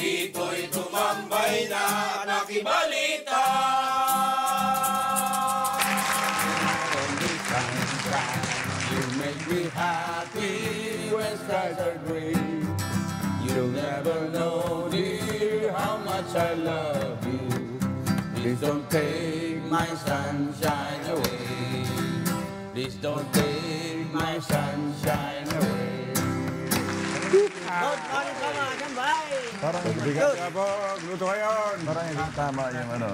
Dito'y tumambay na nakibalita. You make me happy when skies are gray. You'll never know, dear, how much I love you. Please don't take my sunshine away. Please don't take my sunshine away. Parang Bigat ka po, luto kayo. parang hindi tama yung ano.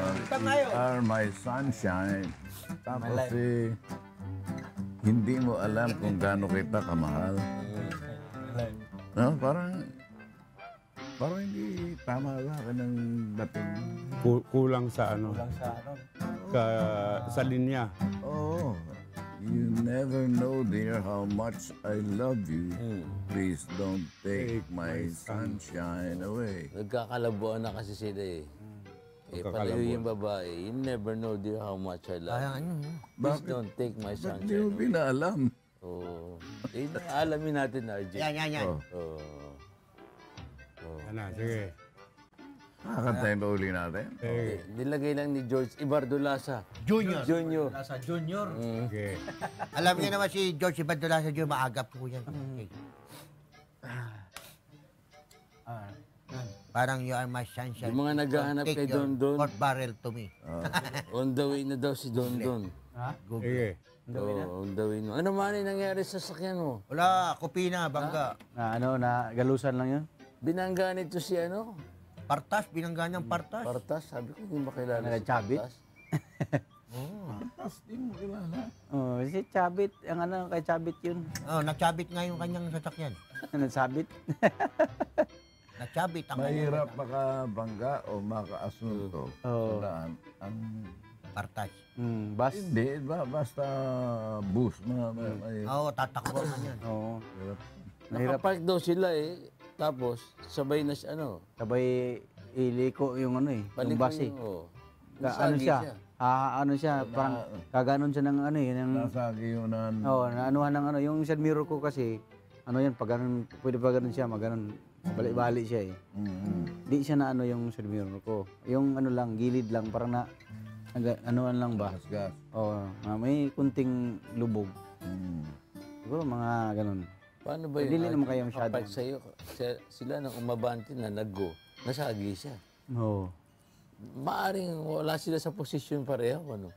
You are my sunshine. Tapos hindi mo alam kung gaano kita kamahal. No, parang hindi tama sa akin ang dating. Kulang sa ano? Sa linya. Oh, you never know, dear, how much I love you. Please don't take my sunshine away. Nagkakalabuan na kasi sila eh. Palayo yung babae, you never know, dear, how much I love you. Please don't take my Ba't sunshine di mo away. pinaalam? Oh. Alamin natin, RJ. Yan. Oh, Ano, sige. nakakantayin ba uli natin? Sige. Nilagay lang ni George Ibardulasa. Junior. Sa Junior. Okay. Alam niyo naman si George Ibardulasa Junior, maagap po yan. Okay. Parang you are my sunshine. Yung mga naghahanap Take kay your Don Don. 4 barrel to me. On the way na daw si Don Don. Sige. On the way na. Ano man yung nangyari sa sakyan mo? Wala, kupina, bangga. Na galusan lang yun. Binangga nito si ano? Partas, binangga niyang partas. Partas. Sabi ko, hindi makilala si Chabit? Partas. Tapos di mo kilala. Oh, si Chabit, ang ano, kay Chabit yun. Oh, natsabit nga yung kanyang sasakyan. Nagsabit. Natsabit ang Mahirap makabangga o makaasunto Oo. sa daan. Ang partas. Bus. hindi, basta bus. May Oo, tatakbo ka niyan. Oo. Mahirap. Nakapark daw sila eh. Tapos, sabay na siya, ano? Sabay iliko yung ano eh, yung bus eh. Ano siya? Ano siya, parang kaganon siya ng ano eh. nasagi yun na Naanuhan ng ano. Yung side mirror ko kasi, ano yan, pag ganun, pwede pa ganun siya, maganon. Balik-balik siya eh. Di siya na ano yung side mirror ko. Yung ano lang, gilid lang, parang na, anuhan lang ba? gas. Oo, may kunting lubog. Siguro mga ganun. Paano ba Dili yun? naman kayo masyado. Kapag sa'yo, sila nang umabante na nag-go, nasagi siya. Oo. Maaring wala sila sa posisyon pareho, ano?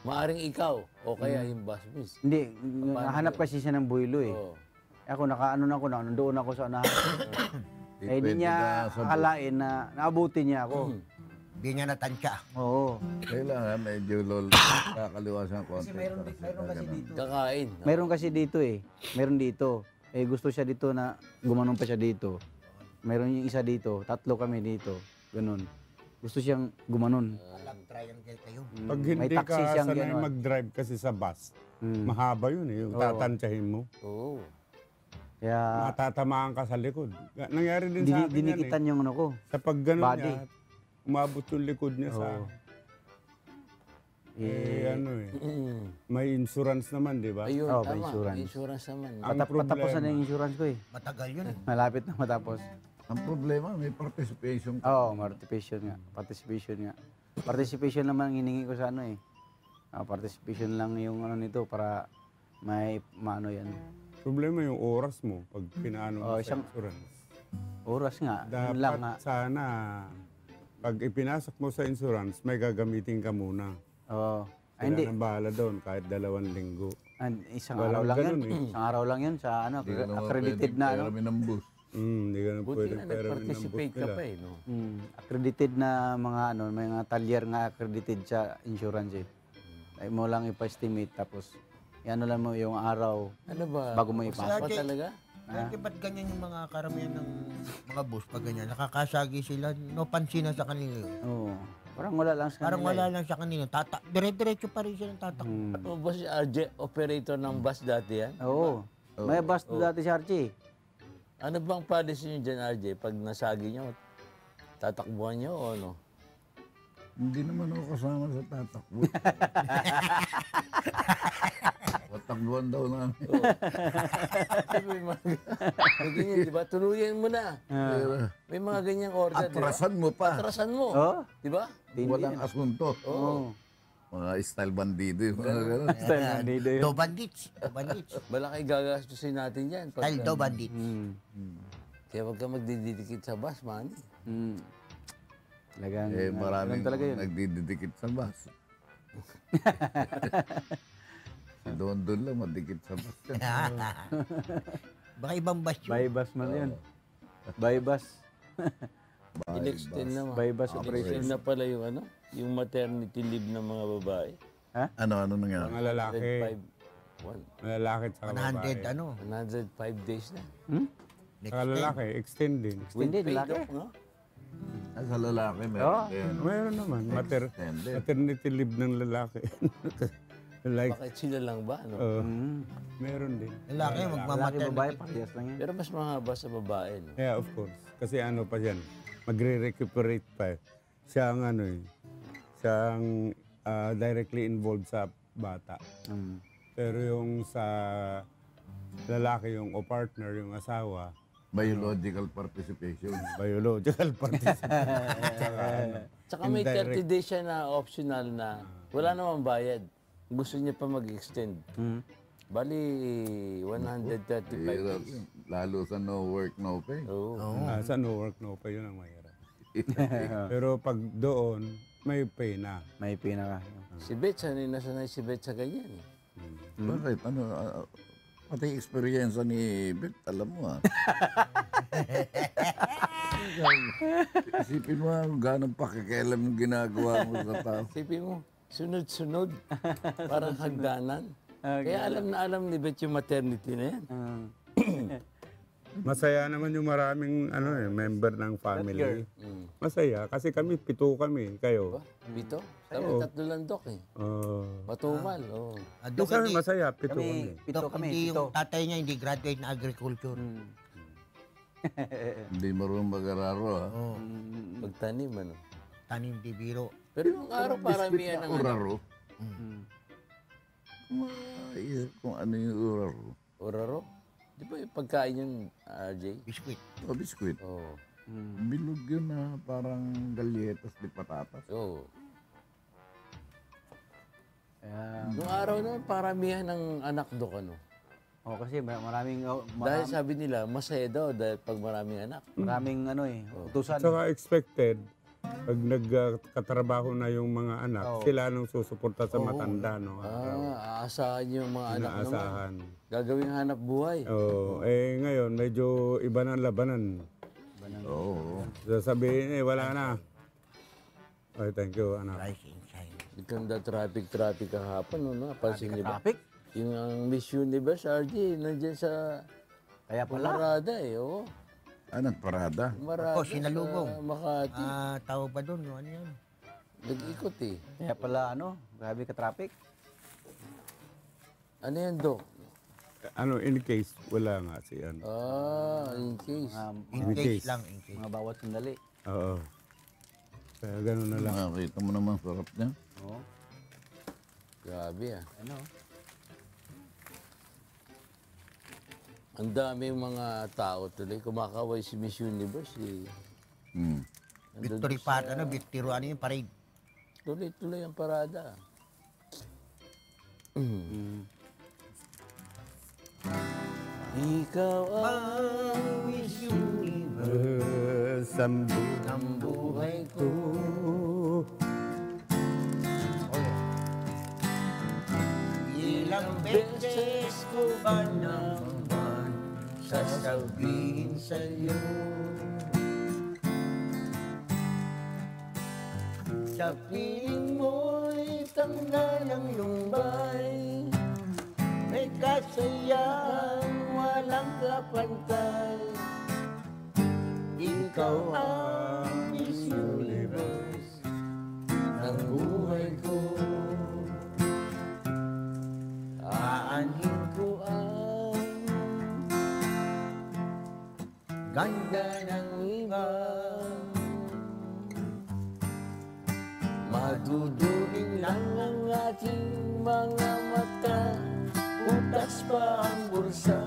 Maaring ikaw, o kaya yung bus miss. Hindi, hanap kasi siya ng buwilo eh. Oo. Ako, nakaano na ako, nandoon ako sa unahan. Eh, Pwede di niya ka sa akalain na naabutin niya ako. Di niya natansya. Oo. Kailangan medyo kakaliwasan konti. Meron kasi dito. Kakain. Meron kasi dito eh. Meron dito. Eh, gusto siya dito na gumanon pa siya dito. Meron yung isa dito. 3 kami dito. Ganun. Gusto siyang gumanon. Alam, triangle kayo. Pag May hindi taxi ka siyang sanay gano'n. mag-drive kasi sa bus, mahaba yun eh, yung tatantsahin mo. Oo. Kaya Matatamaan ka sa likod. Nangyari din sa akin yan eh. dinikitan yung ano ko. Sa pagganon Body. niya, umabot yung likod niya sa... Oo. ano eh. May insurance naman, di ba? Ayun, Oh, may tama. insurance. May insurance naman. Ang Patapos na problema, yung insurance ko eh. Matagal yun eh. Malapit na matapos. Ang problema, may participation ka. Oo, participation nga. Participation nga. Participation naman ang hiningi ko sa ano eh. Participation lang yung ano nito para may maano yan. problema yung oras mo pag pinaano mo Oh, sa isang- insurance. Oras nga. Yun lang nga. Dapat sana, pag ipinasok mo sa insurance, may gagamitin ka muna. Oo. Ay, Sila hindi. nang bahala doon kahit 2 linggo. Isang Walang araw lang yun. ganun eh. Isang araw lang yun sa ano, Hindi ka naman accredited na ano. kami ng bus. Hindi ka na Buti pwede na pero nag-participate ka pa eh, no? Accredited na mga ano, mga talyer nga accredited sa insurance eh. Ay mo lang ipa-estimate tapos ano lang mo yung araw Ano ba? bago mo Pa ipasok. talaga? Kaya ba't ganyan yung mga karamihan ng mga bus pag ganyan? Nakakasagi sila, no pansin na sa kanila. Oo. Parang wala lang sa Parang kanila wala eh. lang sa kanila. Dire-diretso pa rin silang tatak. Ano ba si RJ, operator ng bus dati yan? Oo. May bus dati si Archie. Ano bang policy nyo dyan, RJ? Pag nasagi nyo, tatakbuhan nyo o ano? Hindi naman ako kasama sa tatakbo. tatakbuhan daw namin. May mga ganyan, di ba? Tuluyan mo na. May mga ganyang order, di ba? Atrasan mo pa. Atrasan mo. Oh. Di ba? Walang asunto. Oo. Mga style bandido yung mga gano'n. Style ng dito yun. Do bandits. Do bandits. Malaki gagastusin natin yan. Style do bandits. Kaya huwag ka magdidikit sa bus, man. Talagang, Maraming talaga yun. nagdidikit sa bus. Si Don lang madikit sa bus. Baka ibang bus yun. By bus man yun. By bus. In-extend naman. By bus In-extend na pala yung ano? Yung maternity leave ng mga babae. Ano nangyari? Mga lalaki. 105 Malalaki at saka 100 babae. ano. 105 days na. Saka lalaki, extending. Hindi, Paid lalaki. off, no? Sa lalaki, Oo. meron din. Mayroon naman. Extended. Maternity leave ng lalaki. like, Bakit sila lang ba? No? meron din. Lalaki, Lalaki, magmamater. babae, parehas lang yan. Pero mas mahaba sa babae. No? Yeah, of course. Kasi ano pa yan, magre-recuperate pa. Siya ang ano eh. Siya ang directly involved sa bata. Pero yung sa lalaki, yung o partner, yung asawa, Biological participation. biological participant. Tsaka may 30 days siya na optional na wala namang bayad. Gusto niya pa mag-extend. Bali, 135 Hirap days. yun. Lalo sa no work, no pay. Oo. Sa no work, no pay, yun ang mahirap. Pero pag doon, may pay na. May pinaka. Si Beth, sanay na sanay si Beth sa ganyan. Eh. Bakit? Ano, pati experience ni Beth, alam mo Isipin mo gano'ng pakikialam yung ginagawa mo sa tao. Sipin mo, sunod-sunod. Parang hagdanan. Kaya alam na alam ni Beth yung maternity na yan. Masaya naman yung maraming member ng family. Masaya kasi kami, 7 kami, kayo. Bito? Kami 3 lang, Dok eh. Matumal, oo. Doon kami masaya, 7 kami. Pito kami, Hindi pito. yung tatay niya hindi graduate na agriculture. Hindi marunong mag-araro, ha? Pagtanim, ano. Tanim di biro. Pero yung araw paramihan ng ano. Uraro. Kung ano yung uraro. Oraro? Di ba yung pagkain yung RJ? Biskuit. O, biskuit. Oo. Bilog yun na parang galyetas de patatas. Oo. Kaya, Noong araw na paramihan ng anak, Dok, ano. kasi maraming, Dahil sabi nila, masaya daw dahil pag maraming anak. maraming utusan. Saka expected, pag nagkatrabaho na yung mga anak, sila nung susuporta sa matanda, no? Aasahan yung mga anak naman. Inaasahan. Gagawing hanap buhay. Ngayon, medyo iba na ang labanan. Oo. Sasabihin, wala na. Ay, thank you, anak. Rising shine. Ganda traffic kahapon, no? Napansin niyo ba? Traffic? Yung ang Miss Universe, RJ, nandiyan sa Kaya pala. Marada eh, oo. Nagparada. Marada sinalubong. sa Makati. Tao pa doon, ano yan? Nag-ikot eh. Kaya pala, grabe ka traffic. Ano yan, Dok? In case, wala nga si ano. In case. In In case case. lang, in case. Mga bawat sandali. Oo. Kaya gano'n na lang. Nakita mo naman sarap niya. Oo. Grabe ah. Ano? Ang dami mga tao tuloy. Kumakaway si Miss Universe eh. Victory part, victory, yung parade. Tuloy-tuloy ang parada. Ikaw ang Miss Universe ng buhay ko. Ilang beses ko ba naman Sasabihin sa'yo sa piling mo'y tanggal ng lumbay, may kasayahan walang kapantay. Ikaw ang Miss Universe ng buhay ko. Aanhin ko ang ganda ng iba. Maduduling lang ang ating mga mata upang butas pa ang bulsa.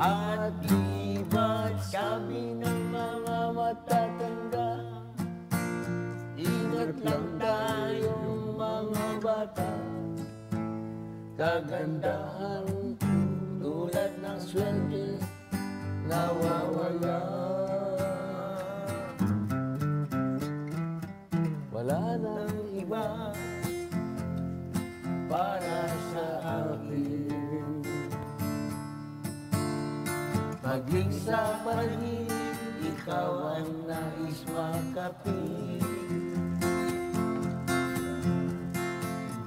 At iba't sabi ng mga matatanda, ingat lang tayong mga bata. Kagandahan tulad ng swerte nawawala. Wala nang iba para sa akin. Maging sa paligid, ikaw ang nais makapit.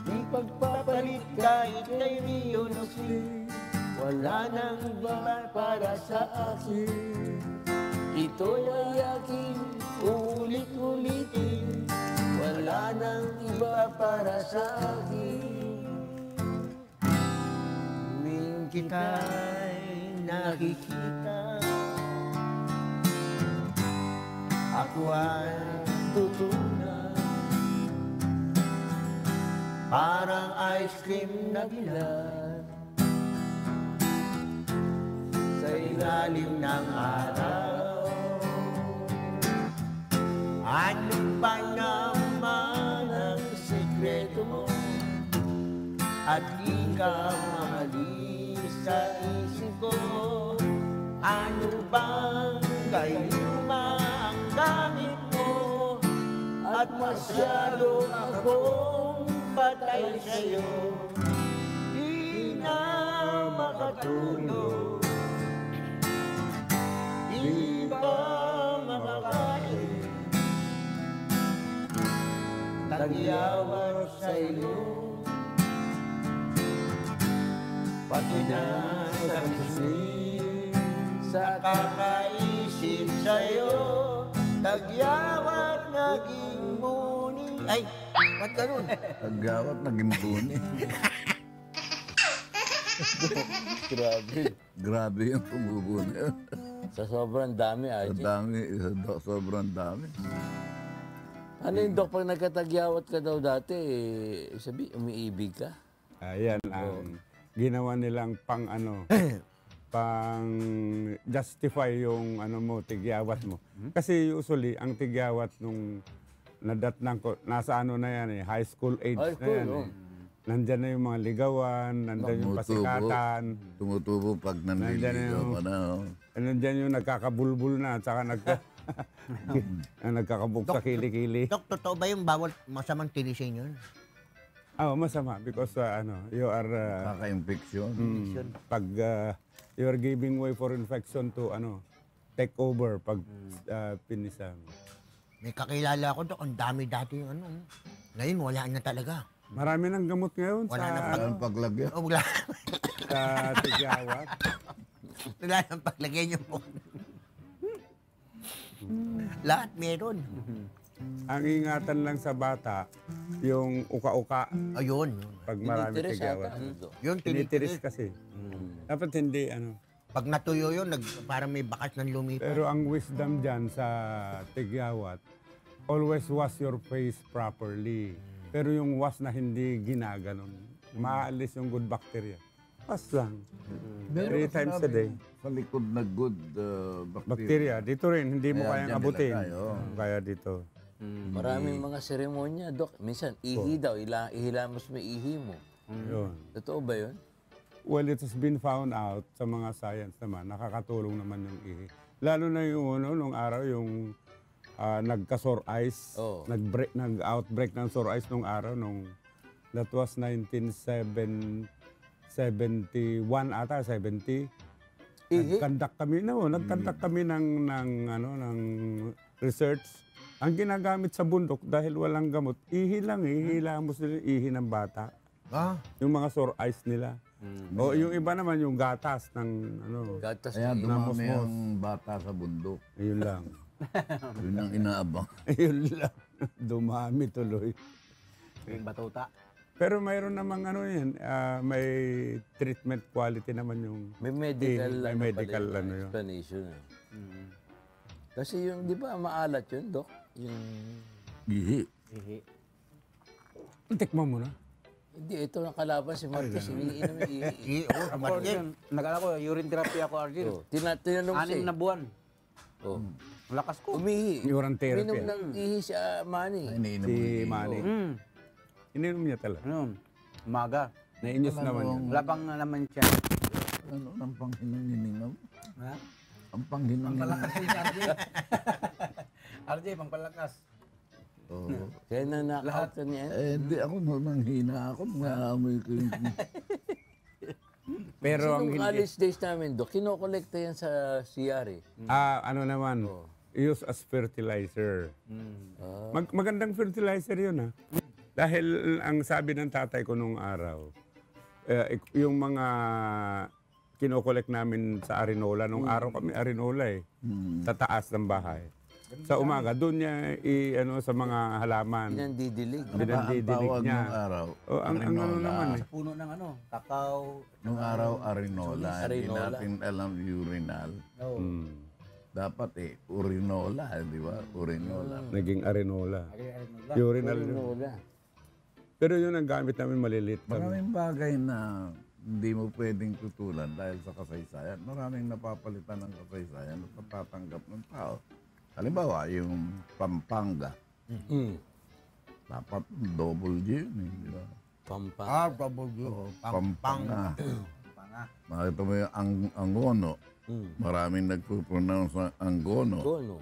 Di pagpapalit kahit kay Rio Lucy, wala nang iba para sa akin. Ito'y ay aking ulit-ulitin, wala nang iba para sa akin. Tuwing kita'y nakikita, ako ay tutunan. Parang ice cream na bilad sa ilalim ng araw. Ano pa naman ang sekreto mo at di ka mamalis sa isip ko? Ano bang gayuma ang gamit mo at masyado akong patay sa'yo? Di na makatulog, di ba makakain, tagyawan sa iyo, pati na sa kising, sa kakaisip sa'yo, tagyawat naging muni. Ay, ba't ganun? Tagyawat naging buni. Grabe. Grabe yung pumubuni. Sa sobrang dami, Sa Archie. dami, sobrang dami. Ano yung Dok, pag nagkatagyawat ka daw dati, sabi, umiibig ka? Ayan ang ginawa nilang pang pang justify yung mo, tigyawat mo. Kasi usually, ang tigyawat nung nadatnang ko, nasa na yan high school age High na school, yan oh. Nandyan na yung mga ligawan, nandyan yung pasikatan, Tumutubo pag nanliligaw ka na. nandyan yung nagkakabulbul na, at saka nagkakabog sa kilikili. Dok, totoo ba yung bawal masamang tirisin yun? Masama because you are Kaka-infection. pag you are giving way for infection to take over pag pinisa. May kakilala ko, Dok, ang dami dati yung Ngayon, wala na talaga. Marami ng gamot ngayon Wala na sa Ang paglagyan. Oh, wala. sa tigyawat. Wala nang paglagay niyo po. Lahat meron. Ang ingatan lang sa bata, yung uka-uka Ayun. pag marami Tinitiris tigyawat. ata, Dok. Yun, Tinitiris kasi. Dapat hindi Pag natuyo yun, parang may bakas ng lumipas. Pero ang wisdom dyan sa tigyawat, always wash your face properly. Pero yung wash na hindi ginaganon, maalis yung good bacteria. Wash lang. 3 times a day. Sa likod na good Bacteria. bacteria. Dito rin, hindi mo Kaya kayang dyan abutin. nilagay, oh. Kaya dito. Maraming mga seremonya, Dok. Minsan, ihi daw, ihilamos mo ihi mo. Yun. Totoo ba yun? Well, it has been found out sa mga science naman, nakakatulong naman yung ihi. Lalo na yung nung araw, yung nagka-sore eyes, Oo. nag-outbreak ng sore eyes nung araw, that was 1971 ata, 70. Ihi? Nagkandak kami ng research. Ang ginagamit sa bundok dahil walang gamot, ihi lang, ihilamos nila yung ihi ng bata. Yung mga sore eyes nila. O yung iba naman yung gatas ng Gatas Kaya na dumami Mamos-mos. ang bata sa bundok. Yun lang. Yun ang inaabang. Yun lang. Dumami tuloy. Yung batuta. Pero mayroon namang yan, may treatment quality naman yung May medical, may medical pala yung yun. explanation. Kasi yung, di ba, maalat yun, Dok? Yung Ihi. Ihi. Tikman mo na. Hindi, ito ang kalaban si Marquez. Iniinom Oo, sa Ako, Marquez. Arjun, nag-ano ko, urine therapy ako, Arjun. Tinanong siya. 6 na buwan. Oh. Lakas ko. Umihi. Urine therapy, Minom ng ihi si Manny. Iniinom Si mo. Manny. Ininom niya talaga. Ano? Umaga. Nainyos naman yun. Wala pang naman siya. Ano ang panghinang-hiningaw? Ha? Ang panghinang-hiningaw. RJ, pangpalakas. Oo. Kaya na knock-out ka niya. Hindi ako nang hina ako. Naamoy ko yung... Pero ang Nung college days namin, kinokolekta yan sa CR eh. ano naman, use as fertilizer. Magandang fertilizer yun, ha? Dahil ang sabi ng tatay ko nung araw, yung mga kinokolekt namin sa Arinola, nung araw kami Arinola eh, sa taas ng bahay. Sa umaga, doon niya sa mga halaman. Pinandidilig. Binandidilig Tawag niya. nung araw. O, ang ano naman eh. Puno ng ano, kakao. Nung araw, Arinola. Hindi Arinola. natin alam urinal. No. Dapat urinola, di ba? Urinola. Naging Arinola. Urinal yun. Wala. Pero yun ang gamit namin malilit kami. Maraming bagay na hindi mo pwedeng tutulan dahil sa kasaysayan. Maraming napapalitan ng kasaysayan at natatanggap ng tao. Halimbawa, yung Pampanga. Dapat double G yun, di ba? Pampang. W. Pampanga. Makita mo yung Angono. Maraming nagpo-pronounce ng Angono. Gono.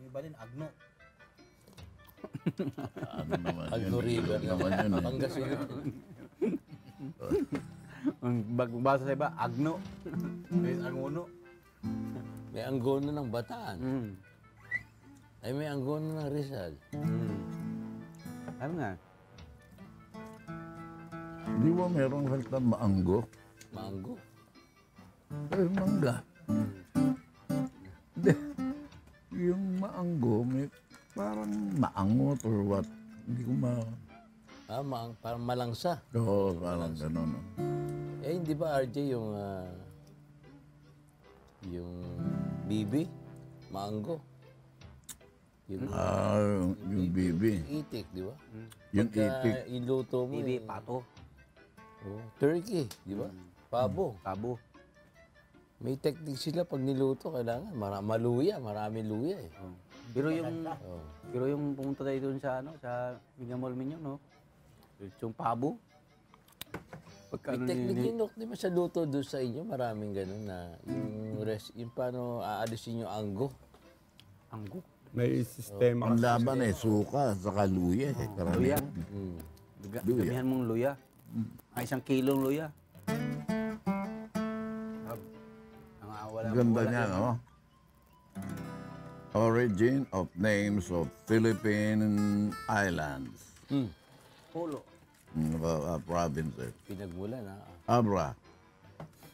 Iba din, agno. Ano naman Agno River. Ano naman yun eh. Pangasinan. Basa sa iba, agno. May angono. May anggono ng Bataan. Ay may anggono ng Rizal. Ano nga? Di ba merong salita maanggo? Mango. Ay, mangga. Hindi. Yung maanggo, may parang maangot or what. Hindi ko Parang malangsa. Oo, parang gano'n. No? Eh, hindi ba RJ yung bibi? Mango. Yung Yung bibi. itik, di ba? Yung Pagka itik. iluto mo. Bibi, pato. Oh, turkey, di ba? Pabo. Tabo. May technique sila pag niluto, kailangan maluya, maraming luya eh. Pero yung Oh. pero yung pumunta tayo doon sa sa Mega Mall Minyo, no? Yung pabo. Pagka May technique yun, Dok, di ba sa luto doon sa inyo, maraming ganun na yung paano aalisin yung anggo. anggo. May sistema. Ang laban suka sa luya. Luya. Karamihan. Luya. Damihan mong luya. Ay, 1 kilong luya. Ganda niya, no? Origin of names of Philippine islands. Polo. Provinces. Pinagmulan ha. Abra.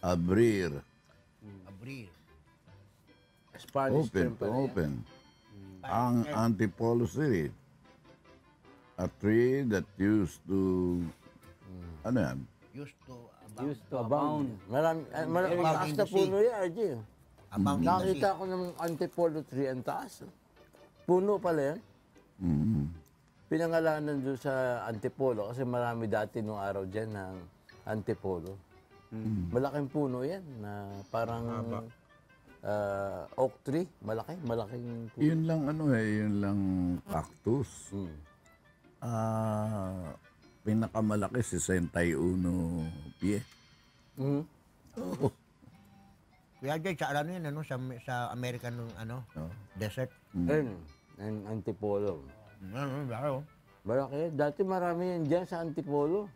Abrir. Abril. Spanish term Open. pala yan. Open. Ang Antipolo City. A tree that used to... Ano yan? Used to Used to abound. Mataas na puno yan, RJ. abound in the sea. Nakita ko ng Antipolo tree, ang taas. Puno pala yan. Mm. Pinangalanan doon sa Antipolo kasi marami dati nung araw dyan ng Antipolo. Malaking puno yan na parang oak tree. Malaking puno. Yun lang yun lang cactus. Pinakamalaki 61 pie. Mhm. Oo. Kuya Jay, sa ano yun, sa American desert. Ayun, ang Antipolo. Laro. Malaki. Dati marami yan dyan sa Antipolo.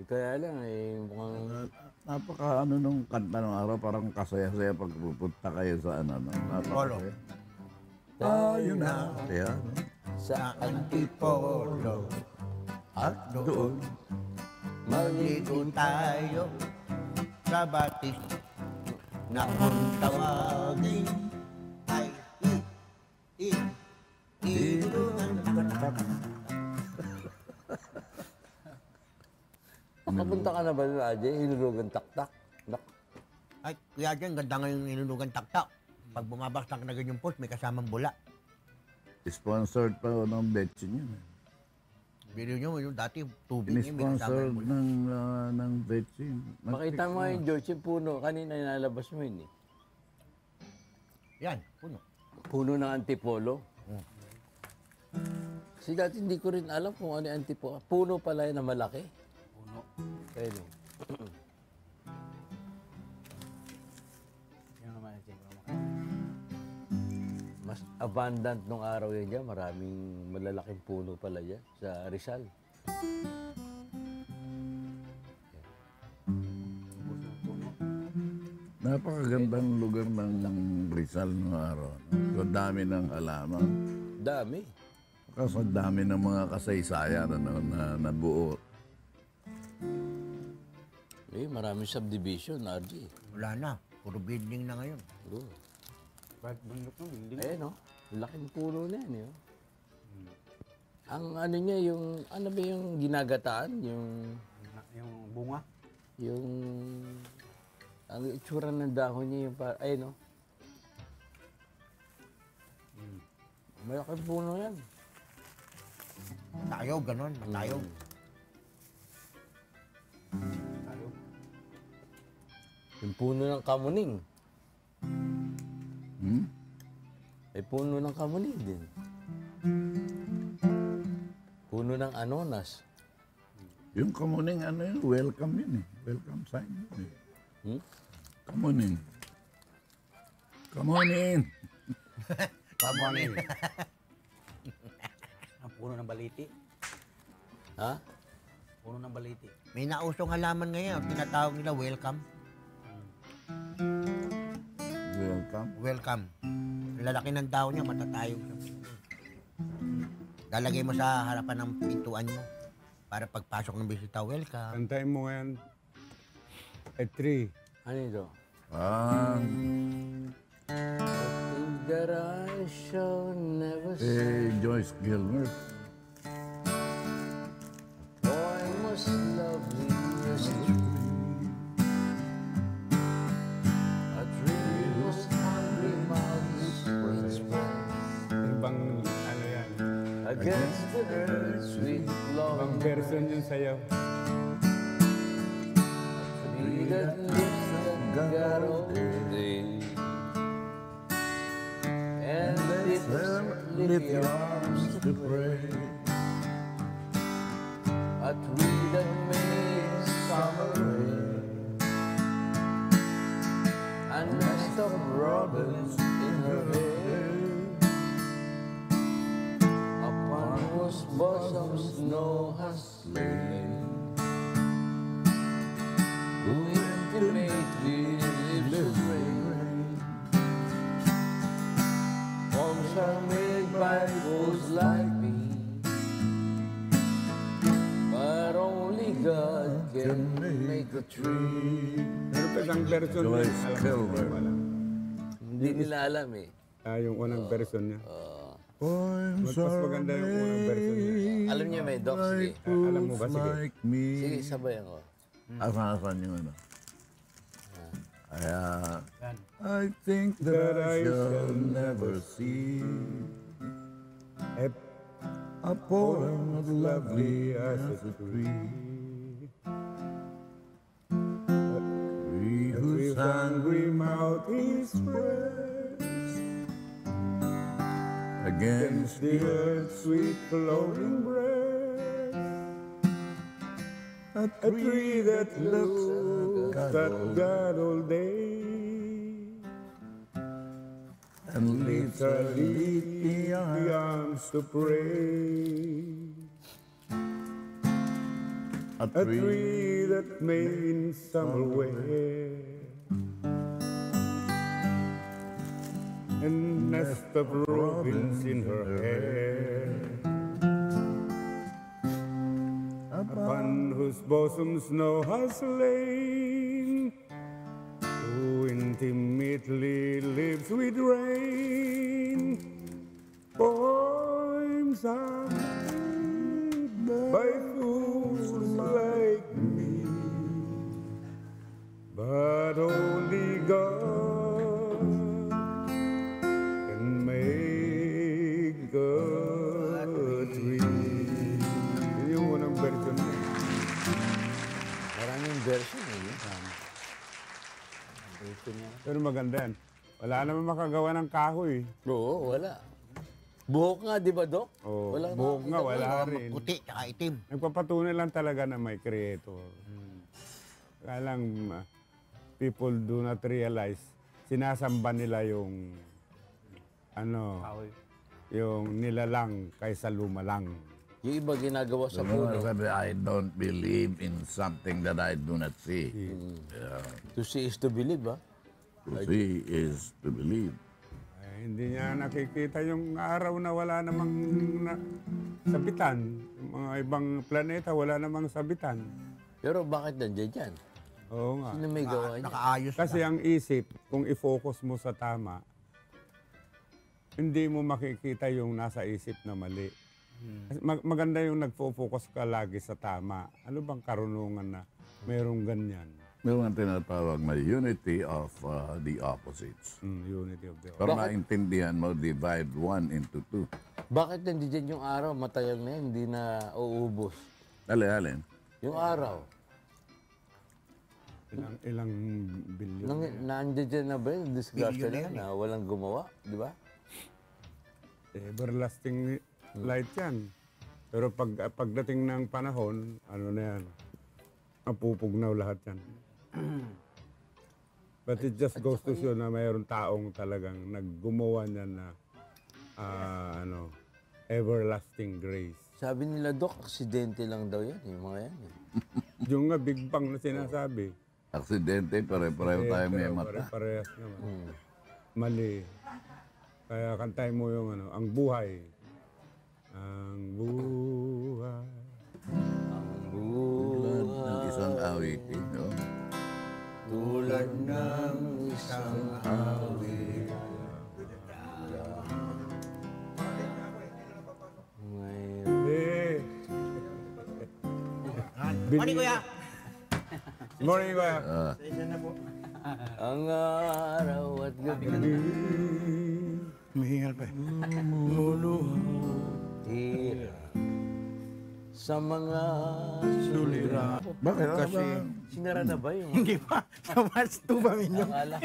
Kaya lang, mukhang... Napaka nung kanta ng araw, parang kasaya-saya pag pupunta kayo sa napakasaya. Tayo na. Kaya, sa Antipolo. at doon, Maligo tayo sa batis na kung tawagin ay ilungan katak. Nakapunta ka na ba doon, Ajay? Hinulugan taktak. Ay, kuya dyan, ganda nga yung ilulugan taktak. Pag bumabaktak na ganyan post, may kasamang bula. sponsored pa ng Betchin yun. Biro nyo, yung dati tubig niya, may In-sponsor kasama mo. ng Betsin. Makita mo yung George, yung puno. Kanina inalabas mo yun eh. Yan, puno. Puno ng antipolo. Kasi dati hindi ko rin alam kung ano yung antipolo. Puno pala yun na malaki. Puno. Ayun eh. Yan naman yung tingnan mo. Mas abundant nung araw yan dyan. Maraming malalaking puno pala dyan sa Rizal. Napakagandang lugar ng Rizal noong araw. So dami ng halaman. Dami. Kasi dami ng mga kasaysayan na nabuo. Eh, maraming subdivision, RG. Wala na. Puro building na ngayon. Oh. Kahit bundok ng building. Ayan no? Laking puno na yan. Yun. Ang ano niya, yung, ano ba yung ginagataan? Yung bunga. Yung, ang itsura ng dahon niya yung, ayun no? Malaking puno yan. Tayog, ganon. Tayog. Yung puno ng kamuning. Hmm? May puno ng kamuning din. Puno ng anonas. Yung kamuning, ano yun, welcome yun eh. Welcome sign yun eh. Hmm? Kamuning. Kamuning! Kamuning. Ang puno ng baliti. Ha? Puno ng baliti. May nausong halaman ngayon. Tinatawag nila welcome. Welcome. Welcome. Lalaki ng daw niya, matatayog siya. Lalagay mo sa harapan ng pintuan mo para pagpasok ng bisita, welcome. Kantayin mo ngayon. A tree. Ano ito? Thing that I shall never see. Joyce Gilmer. Boy most lovely as a tree. A tree whose hungry mouth is spread Ano bang, ano yan? against the earth's sweet Ibang love. version yung sayaw. Tree that lives that God all day. And lift your arms to pray. A tree that makes summer rain. A nest of robins in her hair. Upon whose bosom snow has lain. Who intimately lives to rain. Homes are made by fools like me. But only God can make a tree. Pero pa isang version Joyce yun, alam ko, Gilmer. wala. Hindi nila alam eh. Yung unang version niya. Poems Mas maganda yung unang version niya. Alam niyo may doc, sige. Alam mo ba? Sige. like me. Sige, sabayan ko. Asan yung ano? I think that I shall never see a poem as lovely as a tree. Tree whose hungry mouth is pressed against the earth's sweet flowing breast. A tree that looks at God all day and leaves her leafy arms to pray. A tree that may in summer wear a nest of robins in her hair. Upon whose bosom snow has lain, who intimately lives with rain. Poems are made by fools like me, but only God can make a tree. maganda yan. Wala naman makagawa ng kahoy. Oo, wala. Buhok nga, di ba, Dok? Oh, Wala buhok nga, wala rin. Puti, tsaka itim. Nagpapatunay lang talaga na may creator. Kaya lang, people do not realize, sinasamba nila yung, yung nilalang kaysa lumalang. Yung iba ginagawa sa You know, puno. sabi, I don't believe in something that I do not see. To see is to believe, ha? To see is to believe. Hindi niya nakikita yung araw na wala namang sabitan. Yung mga ibang planeta, wala namang sabitan. Pero bakit nandiyan yan? Oo nga. Sino may gawa niya? Nakaayos Kasi ang isip, kung i-focus mo sa tama, hindi mo makikita yung nasa isip na mali. Maganda yung nagfo-focus ka lagi sa tama. Ano bang karunungan na mayroong ganyan? Meron ang tinatawag na unity of the opposites. Unity of the Para maintindihan mo, divide one into two. Bakit nandiyan yung araw? Matagal na yan, hindi na uubos. Alin? Yung araw. Ilang bilyon. Nandiyan na ba yun? Disgrasya na na walang gumawa, di ba? Everlasting light yan. Pero pagdating ng panahon, ano na yan, mapupugnaw lahat yan. But it just goes to show na mayroong taong talagang naggumawa niyan na everlasting grace. Sabi nila, Dok, aksidente lang daw yan, yung mga yan. Yung nga Big Bang na sinasabi. Aksidente, pare-pareho tayo may mata. Pare-parehas naman. Mali. Kaya kantay mo yung ang buhay. Ang buhay. Tulad ng isang awitin, no? Tulad ng isang awit. Morning, kuya. Morning, kuya. Ang araw at gabi. Mahingal pa. Tira sa mga sulira. Bakit? Kasi, Sinara na ba yung hindi pa. Sa March 2 ba minyo? akala?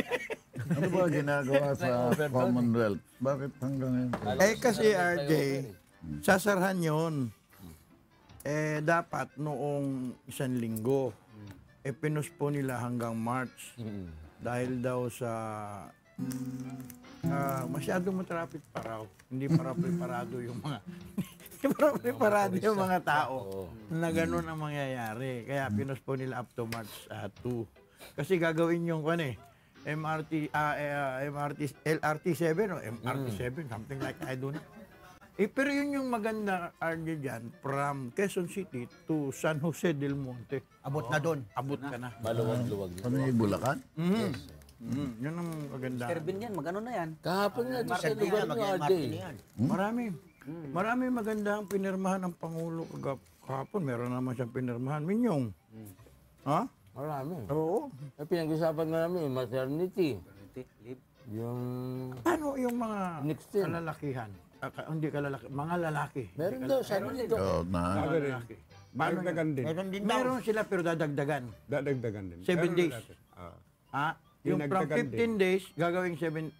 Ano ba ginagawa sa Commonwealth? Bakit hanggang ngayon? Kasi RJ, sasarhan yun. Dapat noong 1 linggo, pinuspon nila hanggang March. Dahil daw sa masyadong matrapit pa raw. Hindi para preparado yung mga hindi para preparado yung mga tao na gano'n ang mangyayari. Kaya pinuspon nila up to March 2. Kasi gagawin yung LRT7 o MRT7, something like I don't know. Pero yun yung maganda, RJ, dyan, from Quezon City to San Jose del Monte. Abot na doon. Abot ka na. Maluwag-luwag. Ano yung Bulacan? Yun ang maganda. Ervin yan, magano na yan. Kahapon nga doon sa lugar ng RJ. Marami. Marami maganda ang pinirmahan ng Pangulo kahapon. Meron naman siyang pinirmahan. Minyong. Ha? Marami. Oo. Pinag-usapan nga namin yung maternity. Leave. Yung Paano yung mga Next year. kalalakihan? Hindi kalalaki. Mga lalaki. meron daw, sabi nito. Oo, na. Sabi rin. Paano Dagdagan din. Meron sila pero dadagdagan. Dadagdagan din. 7 Meron days. dati. Yung from Dinagdagan 15 days, gagawing 7,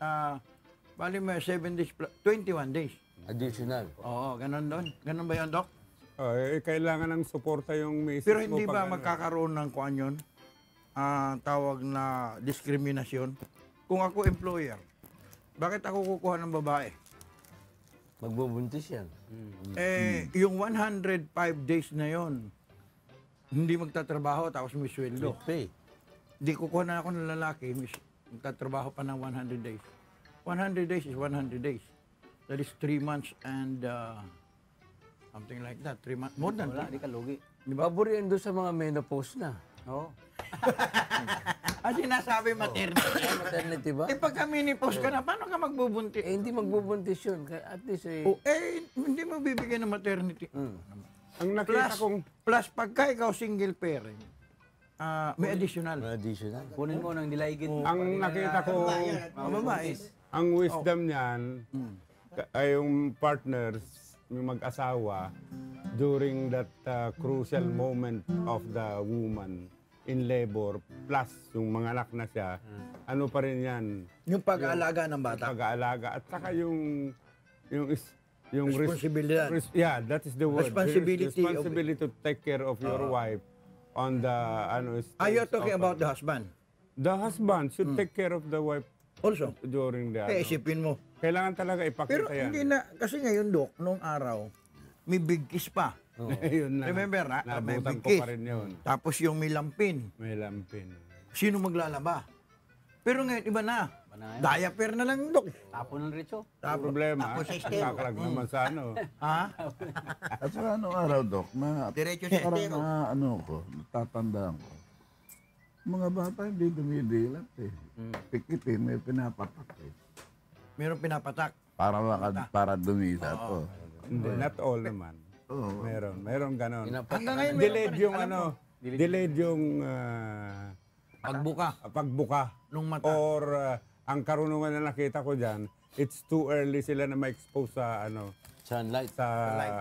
bali mo 7 days, 21 days. Additional. Oo, ganun doon. Ganun ba yun, Doc? Kailangan ng suporta yung misis Pero mo. hindi ba pag- magkakaroon ng kuan yun? Tawag na diskriminasyon? Kung ako employer, bakit ako kukuha ng babae? Magbubuntis yan. Yung 105 days na yon, hindi magtatrabaho tapos may sweldo. Pay. Di kukuha na ako ng lalaki, magtatrabaho pa ng 100 days. 100 days is 100 days. That is 3 months and something like that. 3 months, more than Wala, di ka lugi. Paborian doon sa mga menopause na. Oo. sinasabi maternity. Maternity ba? Pagka menopause ka na, paano ka magbubuntis? Hindi magbubuntis yun. Kaya at least Hindi mo bibigyan ng maternity. Ang nakita kong Plus, pagka ikaw single parent, may additional. additional. Kunin mo ng dilaygin. ang nakita ko Babae. ang wisdom niyan ay yung partners, yung mag-asawa during that crucial moment of the woman in labor plus yung mga anak na siya, ano pa rin yan, Yung pag-aalaga ng bata. pag-aalaga at saka yung Responsibilidad. yeah, that is the word. Responsibility To take care of your wife on the Are you stage talking of- about the husband? the husband should take care of the wife Also. during the Isipin mo. kailangan talaga Pero ipakita yan. hindi na, kasi ngayon, Dok, nung araw, may big kiss pa. Yun na. Remember, may Nabutan big ko kiss. pa rin yun. Tapos yung may lampin. May lampin. Sino maglalaba? Pero ngayon, iba na. Diaper na lang, Dok. Tapon ng ritso. Ang problema, tapos sa estero. kakalag naman sa ano. Ha? At saka anong araw, Dok, na Diretso sa parang estero. natatandaan ko. Mga bata hindi dumidilat eh. Pikit eh, may pinapatak eh. Meron pinapatak. Para dumilat. Oh. Hindi, not all naman. Oo. Meron ganon. Hanggang ngayon, meron Delayed pa rin. yung Alam mo, delayed yung Pagbuka pagbuka. nung mata. Or ang karunungan na nakita ko dyan, it's too early sila na ma-expose sa Sunlight.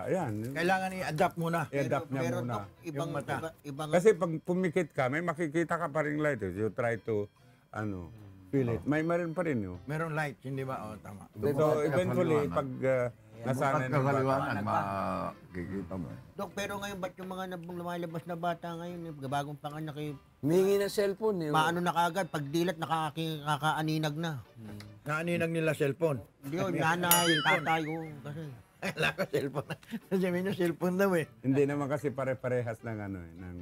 yan. Kailangan i-adapt muna. I-adapt niya Pero muna. Dok, ibang, Yung mata. ibang, Kasi pag pumikit ka, may makikita ka pa rin light. You try to, feel it. May marin pa rin yun. Meron light, hindi ba? O, tama. So, eventually, pag nasanay ng bata, Pagkakaliwanag, makikita mo eh. Dok, pero ngayon ba't yung mga lumalabas na bata ngayon, bagong panganak eh, Humingi ng cellphone. maano na kagad, pag dilat nakakaaninag na. Naaninag nila cellphone. Hindi yun, nanay, tatay ko, kasi. Wala ka cellphone. Sabi niyo, cellphone daw eh. hindi naman kasi pare-parehas ng ng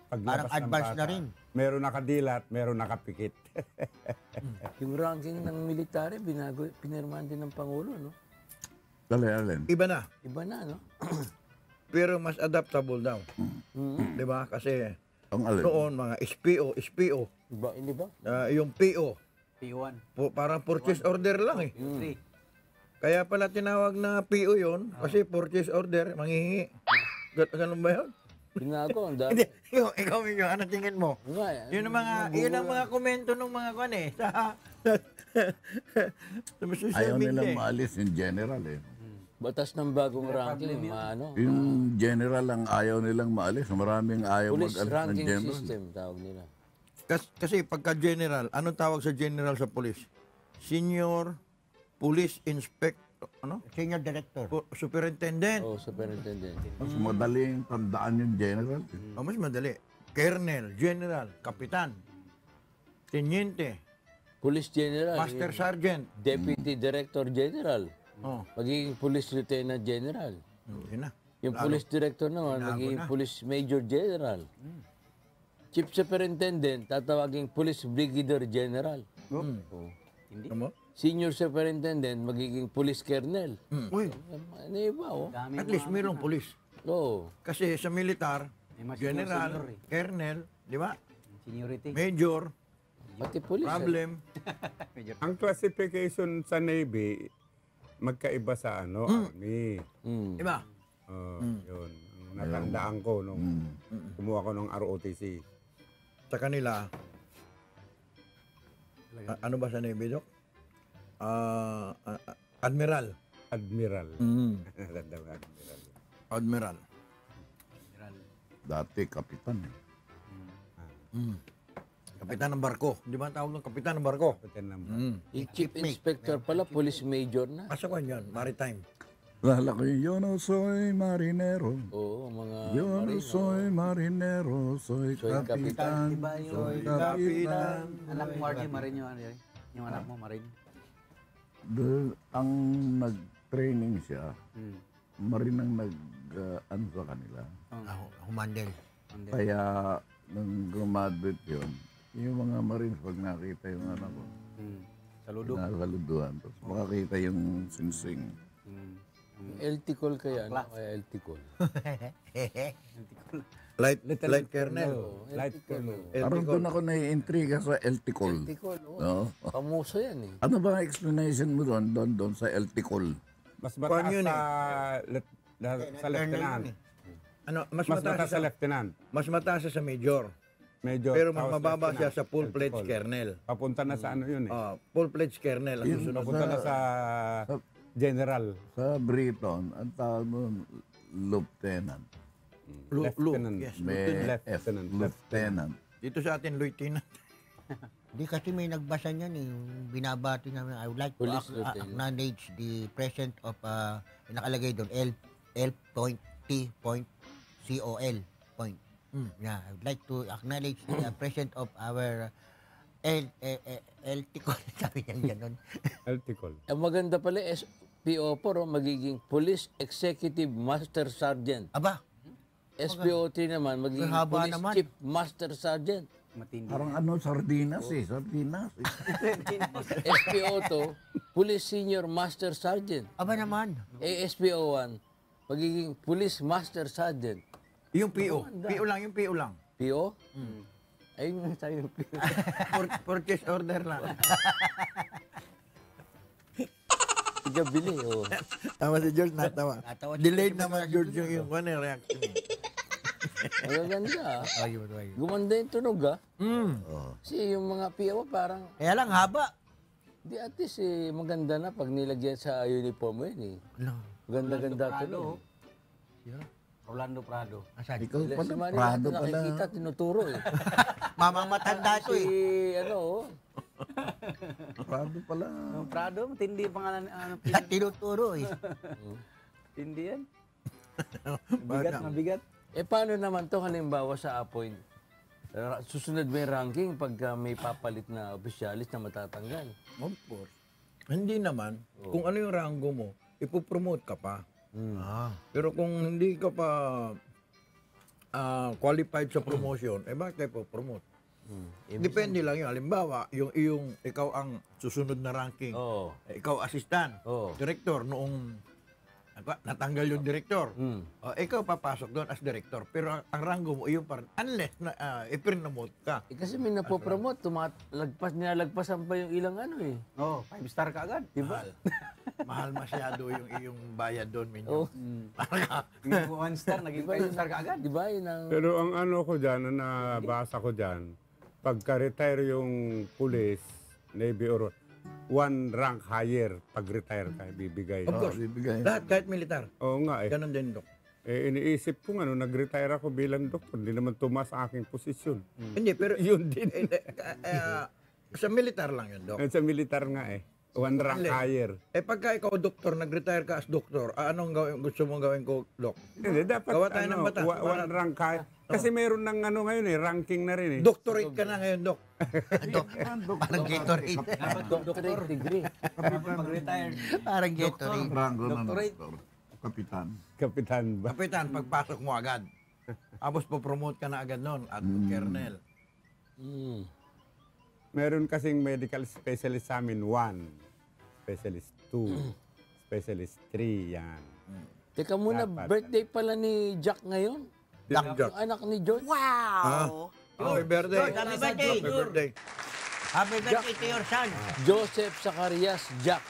paglabas Parang ng advance bata. na rin. Meron nakadilat, meron nakapikit. Yung ranking ng military, pinirmahan din ng Pangulo, no? Alin. Iba na. Iba na, no? Pero mas adaptable daw. Di ba? Kasi Ang alin. noon, mga SPO. Iba, hindi ba? Yung PO. P1. Parang purchase order lang eh. 3. Kaya pala tinawag na PO yon kasi purchase order, manghihingi. Ganun ba yun? Binago, ang dami. Hindi, ikaw, ano tingin mo? Nga, Yun ang mga komento ng mga kan eh. Sa social Ayaw media nilang eh. maalis yung general eh. batas ng bagong ranking, maano. Yung general ang ayaw nilang maalis. Maraming ayaw Police mag-alis ng ranking general. system, tawag nila. Kasi pagka general, anong tawag sa general sa police? Senior Police Inspector, Senior Director. Superintendent. Oh, superintendent. Mas madaling tandaan yung general. eh. Mas madali. Colonel, General, Kapitan, Teniente, Police General. Master yung Sergeant. Deputy Director General. Oh, Magiging Police Lieutenant General. yun na. Yung Police Director naman, magiging Police Major General. Chief Superintendent, tatawaging Police Brigadier General. Oh. Ano mo? Senior Superintendent, magiging Police Colonel. Uy, Ano iba, oh? at least mayroong police. Oo. Kasi sa militar, May mas general, senior eh. colonel, di ba? Seniority. Major, Pati police. problem. Ang classification sa Navy, magkaiba sa Army. Mm. Di ba? Yun. Ang natandaan ko nung kumuha ko ng ROTC. Sa kanila, ano ba sa Navy, Doc? Admiral. Admiral. Natanda ko, Admiral. Admiral. Dati, kapitan eh. Kapitan ng barko. Di ba ang tawag ng kapitan ng barko? Kapatid ng Yung Chief Inspector pala, Police Major na. Asa ko yan? Maritime. Lala ko yung, yo no soy marinero. Oo, mga Yo no marino. soy marinero. Soy Soy kapitan. Diba yung Soy kapitan. anak mo, Marty, marin yung ano yun? Yung anak mo, marin. Ang nag-training siya, marinang ano sa kanila. Humandel. Kaya, nung graduate yun, yung mga marines, pag nakita yung anak ko, Saludo. nakasaluduhan. Tapos makakita yung sinsing. LT-Call kaya, ano? Kaya LT-Call. Light colonel. Light Colonel. Parang doon ako nai-intriga sa LT-Col. LT-Call, oo. No? Pamuso yan eh. Ano ba ang explanation mo doon sa LT-Col? Mas Paano mataas yun sa lieutenant. Ano, Mas mataas sa lieutenant. mas mataas siya sa major. Medyo Pero mas tapos mababa siya lieutenant. sa full-fledged colonel. Papunta na sa ano yun eh. Full-fledged colonel ang susunod. Papunta na sa general. Sa Briton, ang tawag mo, lieutenant. Lieutenant. Yes. May F, Lieutenant. lieutenant. Dito sa atin, Lieutenant. Di kasi may nagbasa niyan eh, yung binabati namin. I would like to Police lieutenant. acknowledge the presence of, nakalagay doon, L.T.COL. Point. Yeah, I would like to acknowledge the presence of our L.T.COL. Sabi niya gano'n. Alticol. Ang maganda pala, SPO4, magiging Police Executive Master Sergeant. Aba, SPO3 naman, magiging Haba Police naman. Chief Master Sergeant. Matindi. Parang sardinas eh. Sardinas eh. SPO2, Police Senior Master Sergeant. aba naman. SPO1, magiging Police Master Sergeant. Yung PO. PO lang, yung PO lang. PO? Ayun nga sa'yo. Purchase order lang. Igabili, oh. Tama si George, natawa. Natawa. Delayed naman, George, yung reaction. Magaganda. Ayun. Gumanda yung tunog, ah. Kasi yung mga PO parang, Kaya lang, haba. di at least maganda na pag nilagyan sa uniform mo yun, eh. Ganda-ganda tunog. Rolando Prado. Asan? Ikaw Si pala, Manny Prado natin pala. nakikita, tinuturo, eh. Mamang matanda ito Si, eh. ano, oh. Prado pala. Yung Prado, matindi yung pangalan. Lahat tinuturo eh. Matindi yan. Mabigat, mabigat. Eh, paano naman to halimbawa sa appoint? Susunod mo yung ranking pagka may papalit na opisyalis na matatanggal. Of course. Hindi naman. Kung ano yung rango mo, ipopromote ka pa. Pero kung hindi ka pa qualified sa promotion, bakit ka ipopromote? Depende lang yun. Halimbawa, yung ikaw ang susunod na ranking. Oo. Ikaw assistant, Oo. director, noong natanggal yung director. Ikaw papasok doon as director. Pero ang rango mo, yung parang, unless na i-promote ka. Eh, kasi may napopromote, nilalagpasan pa yung ilang ano eh. Oh, 5-star ka agad. Diba? Mahal masyado yung iyong bayad doon, Oh, Minyo. Yung 1-star, naging 5-star ka agad. di ba yun ang... Pero ang ano ko dyan, ang nabasa ko dyan, pagka-retire yung police, Navy or one rank higher, pag-retire ka, bibigay. Of course. Bibigay. Lahat, kahit militar. Oo nga eh. Ganon din, Dok. Eh, iniisip ko nga, nung nag-retire ako bilang doktor, hindi naman tumas sa aking posisyon. Hindi, pero Yun din. sa militar lang yun, Dok. Sa militar nga eh. One rank Hindi. higher. Pagka ikaw doktor, nag-retire ka as doktor, anong gusto mong gawin ko, Dok? Hindi, dapat Gawa tayo ng ano, batas. one rank higher. Kasi meron ng ano ngayon eh, ranking na rin eh. Doctorate ka na ngayon, Dok. Parang Gatorade. Doctorate degree. Pag-retired. Parang Gatorade. Rango ng doktor. Kapitan. Kapitan ba? Kapitan, pagpasok mo agad. Tapos po-promote ka na agad noon at colonel. Meron kasing medical specialist sa amin, 1. Specialist 2. Specialist 3, yan. Teka muna, Dapat. birthday pala ni Jack ngayon? Jack. Yung anak ni George? Happy birthday. George, happy birthday. Happy birthday. Happy birthday to your son. Joseph Zacarias Jack.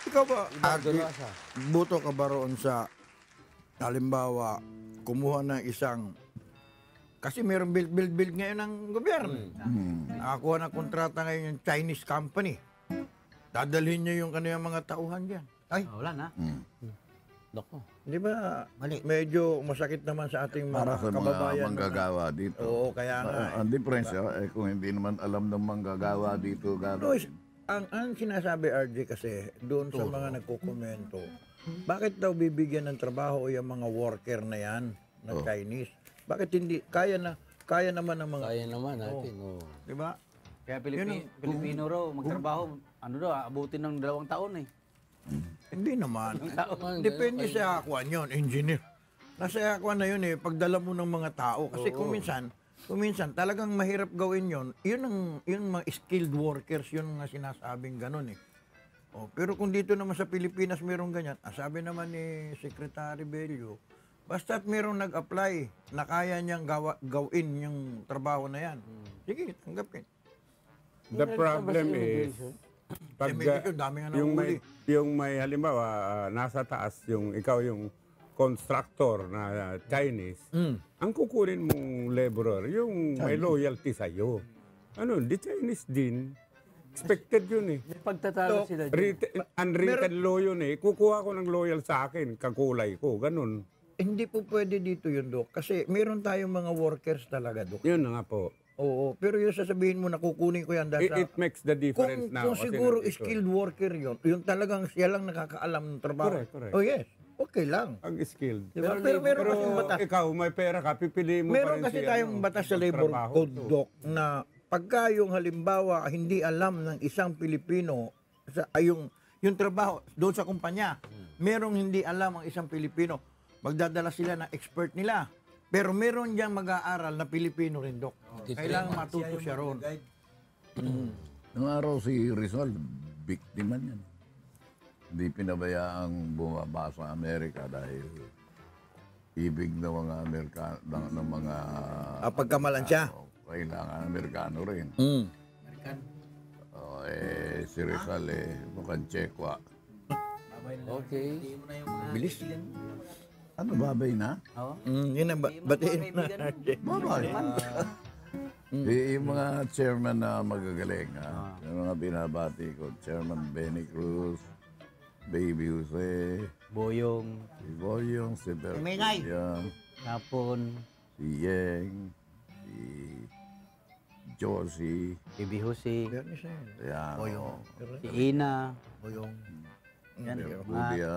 Ikaw ba, Dolasa. buto ka ba roon sa, halimbawa, kumuha ng isang, kasi mayroong build ngayon ng gobyerno. Nakakuha ng kontrata ngayon yung Chinese company. Dadalhin niya yung kaniyang mga tauhan dyan. Ay, Wala na. Nako. di ba, Mali. medyo masakit naman sa ating Para mga sa mga kababayan. manggagawa dito. Oo, kaya nga. Ang difference, kung hindi naman alam ng manggagawa dito, Luis, ang sinasabi, RJ, kasi doon sa mga nagkukomento, bakit daw bibigyan ng trabaho yung mga worker na yan, na Chinese? Bakit hindi? Kaya naman ng mga, Kaya naman natin. Oh. di ba? Kaya Pilipino raw, magtrabaho, ano daw, abutin ng 2 taon eh. Hindi naman. Depende sa akuan yun, engineer. Nasa akuan na yun pagdala mo ng mga tao. Kasi kung minsan talagang mahirap gawin yun, yun mga skilled workers, yun nga sinasabing ganun eh. Pero kung dito naman sa Pilipinas mayroong ganyan, sabi naman ni Secretary Bello, basta't mayroong nag-apply na kaya niyang gawin yung trabaho na yan, sige, tanggapin. The problem is, pag Medyo dami nga nahuli. yung may halimbawa, nasa taas, ikaw yung constructor na Chinese, ang kukunin mong laborer, yung may loyalty sa'yo. Ano, di Chinese din. Expected yun eh. May pagtatalo sila dyan. Unwritten law yun eh. Kukuha ko ng loyal sa akin, kakulay ko, ganun. Hindi po pwede dito yun, Dok. Kasi meron tayong mga workers talaga, Dok. Yun na nga po. Oo, pero yung sasabihin mo na kukunin ko yan dahil It makes the difference now. kung kasi siguro nandito. skilled worker yun, yung talagang siya lang nakakaalam ng trabaho. Correct. Oh yes, okay lang. Ang skilled. Diba? Pero meron Pero kasing batas. ikaw, may pera ka, pipiliin mo Meron pa rin kasi si, tayong batas sa labor magtrabaho. code, Doc, na pagka yung halimbawa hindi alam ng isang Pilipino yung trabaho doon sa kumpanya, merong hindi alam ang isang Pilipino, magdadala sila ng expert nila. Pero meron diyang mag-aaral na Pilipino rin, Doc. Kailangan matuto siya ron. Nung araw si Rizal, biktima niyan. Hindi pinabayaang bumaba sa Amerika dahil ibig ng mga Amerikano, ng mga Pagkamalan siya. kailangan Amerikano rin. Mm. Si Rizal mukhang Tsekwa. Okay. Bilis. Ano, babay na? Yun ang batiin na. Babay. Yung mga chairman na magagaling, yung mga binabati ko, Chairman Benny Cruz, Baby Jose, Boyong, si Boyong, si Mingay. Bertian, Hapon, si Yeng, si Josie, Bibi Jose, yan, Boyong. si Ina, Boyong. yan, Budia.